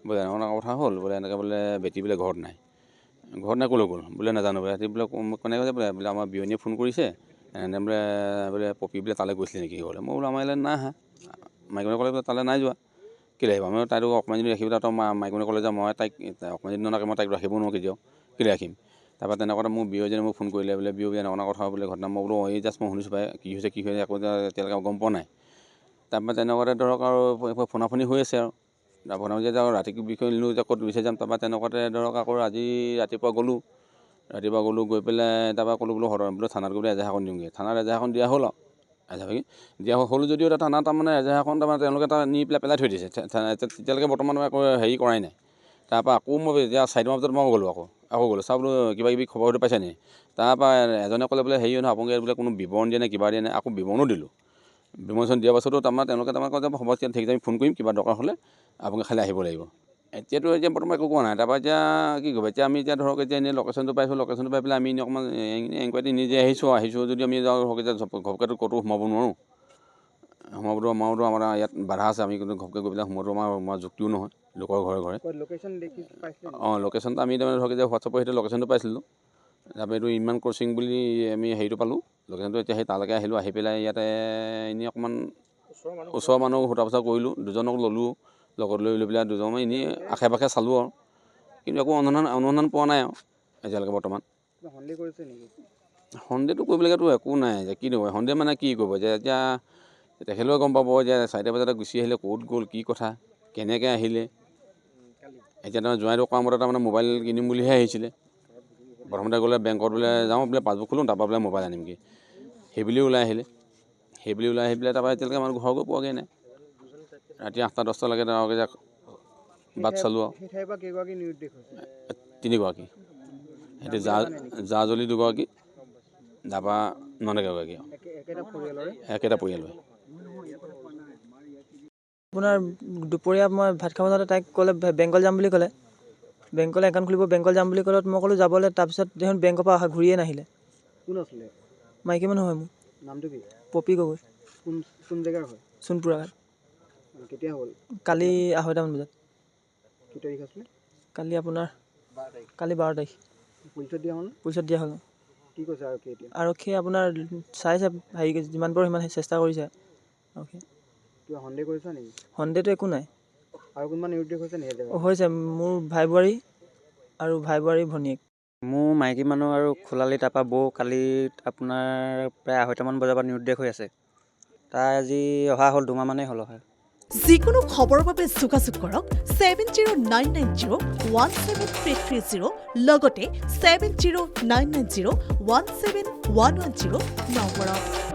বোলে এনেকুৱা কথা হ'ল বোলে এনেকৈ বোলে বেটি বোলে ঘৰত নাই ক'লৈ গ'ল বোলে নাজানো বোলে ৰাতি বোলে কোনে কৈছে বোলে আমাৰ বিয়নীয়ে ফোন কৰিছে এনে বোলে পপি বোলে তালৈ গৈছিলে নেকি ক'লে মই বোলো আমাৰ ইয়ালৈ নাই আহা মাইকনে ক'লে বোলে তালৈ নাই যোৱা কেলৈ আহিব আমি তাইতো অকণমান দিন ৰাখিবলৈ তই মাইকনে ক'লে যে মই তাইক অকণমান দিন ননাকে মই তাইক ৰাখিব নোৱাৰোঁ কেতিয়াও কেলৈ ৰাখিম তাৰপৰা তেনেকুৱাতে মোৰ বিয়জনে মোক ফোন কৰিলে বোলে বিয়বি এনেকুৱা কথা বোলে ঘটনা মই বোলো এই জাষ্ট মই শুনিছোঁ পাই কি হৈছে একো এতিয়ালৈকে গম পোৱা নাই তাৰপৰা তেনেকুৱাতে ধৰক আৰু ফোনাফোনি হৈ আছে আৰু তাৰপৰা যে ৰাতি বিষয় নিলোঁ যে ক'ত বিচাৰি যাম তাৰপৰা তেনেকুৱাতে ধৰক আকৌ আজি ৰাতিপুৱা গ'লোঁ গৈ পেলাই তাৰপৰা ক'লোঁ বোলো বোলো থানাত গৈ পেলাই এজাহাৰখন দিওঁগৈ থানাত এজাহাৰখন দিয়া হ'ল আৰু এজাহাৰখন দিয়া হ'ল যদিও এটা থানা তাৰমানে এজাহাৰখন তাৰমানে তেওঁলোকে এটা নি পেলাই থৈ দিছে তেতিয়ালৈকে বৰ্তমান একো হেৰি কৰাই নাই তাৰপৰা আকৌ মই এতিয়া 4টামান বজাত মই গ'লোঁ আকৌ গ'লোঁ চাওঁ বোলো কিবা কিবি খবৰ হয়তো পাইছে নেকি তাৰপৰা এজনে ক'লে বোলে হেৰি নহয় আপোনালোকে বোলে কোনো বিৱৰণ দিয়ে নে কিবা দিয়ে নে আকৌ বিৱৰণো দিলোঁ বিমোচন দিয়াৰ পাছতো তেওঁলোকে কয় যে হ'ব ঠিক আছে আমি ফোন কৰিম কিবা দৰকাৰ হ'লে আপোনালোকে খালি আহিব লাগিব এতিয়া বৰ্তমান একো কোৱা নাই তাৰপৰা এতিয়া কি কৰিব এতিয়া আমি ধৰক এতিয়া এনেই লোকেশ্যনটো পাইছোঁ লোকেশ্যনটো পাই পেলাই আমি এনেই অকণমান এনকুৱাৰী নিজে আহিছোঁ যদি আমি যাওঁ ধৰক এতিয়া ঘপকৈতো ক'তো সোমাব নোৱাৰোঁ সোমাবতো আমাৰতো আমাৰ ইয়াত বাধা আছে আমি কিন্তু ঘপকৈ গৈ পেলাই সোমোৱাটো আমাৰ যুক্তিও নহয় লোকৰ ঘৰে লোকেশ্যনটো আমি তাৰমানে ধৰক এতিয়া হোৱাটছআপৰ সেইটো লোকেশ্যনটো পাইছিলোঁ তাৰপৰা এইটো ইমান ক্ৰচিং বুলি আমি হেৰিটো পালোঁ লোকেশ্যনটো এতিয়া সেই তালৈকে আহিলোঁ আহি পেলাই ইয়াতে এনেই অকণমান ওচৰৰ মানুহক সোধা পোছা কৰিলোঁ দুজনক ল'লোঁ লগত লৈ পেলাই দুজন এনেই আশে পাশে চালোঁ আৰু কিন্তু একো অনুসন্ধান পোৱা নাই আৰু এতিয়ালৈকে বৰ্তমান সন্দেহটো কৰিবলগীয়াতো একো নাই যে কি নকয় সন্দেহ মানে কি কৰিব যে এতিয়া তেখেতেও গম পাব যে 4টা বজাতে গুচি আহিলে ক'ত গ'ল কি কথা কেনেকৈ আহিলে এতিয়া তাৰমানে জোঁৱাইটো কোৱা মতে তাৰমানে মোবাইল কিনিম বুলিহে আহিছিলে প্ৰথমতে গ'লে বেংকত বোলে যাওঁ বোলে পাছবুক খোলোঁ তাৰপৰা বোলে মোবাইল আনিমগৈ সেইবুলি ওলাই আহিলে আহি পেলাই তাৰপৰা এতিয়ালৈকে আমাৰ ঘৰ গৈ পোৱাগৈ নাই ৰাতি 8টা 10টালৈকে তেওঁলোকে বাট চালোঁ আৰু 3গৰাকী সেইটো জাজলি 2গৰাকী তাৰপৰা ননেকেগৰাকী আৰু একেটা পৰিয়ালৰে আপোনাৰ দুপৰীয়া মই ভাত খাব যাওঁতে তাইক ক'লে বেংকলৈ যাম বুলি ক'লে বেংকলৈ একাউণ্ট খুলিব বেংকলৈ যাম বুলি ক'লত মই ক'লোঁ যাবলৈ তাৰপিছত দেখোন বেংকৰ পৰা ঘূৰিয়ে নাহিলে কোন আছিলে মাইকী মানুহ হয় মোৰ নামটো কি পপি গগৈ কোন জেগাৰ হয় সোণপুৰা ঘাট কেতিয়া হ'ল কালি 2:30মান বজাত কি তাৰিখ আছিলে কালি আপোনাৰ কালি 12 তাৰিখ পুলিচত দিয়া হ'ল কি কৈছে আৰক্ষীয়ে আপোনাৰ চাইছে হেৰি যিমান পাৰোঁ সিমান চেষ্টা কৰিছে আৰক্ষীয়ে কিবা সন্দেহ কৰিছা নেকি সন্দেহটো একো নাই আৰু কোনোবা নিৰুদ্দেশ হৈছে নেকি হৈছে মোৰ ভাই বোৱাৰী আৰু ভাই বোৱাৰী ভনীয়েক মোৰ মাইকী মানুহ আৰু খোলালি তাৰপৰা বৌ কালি আপোনাৰ প্ৰায় 2:30মান বজাৰ পৰা নিৰুদ্দেশ হৈ আছে তাই আজি অহা হ'ল 2 মাহমানেই হ'ল অহা যিকোনো খবৰৰ বাবে যোগাযোগ কৰক 7099017330 লগতে 7099017110 নম্বৰত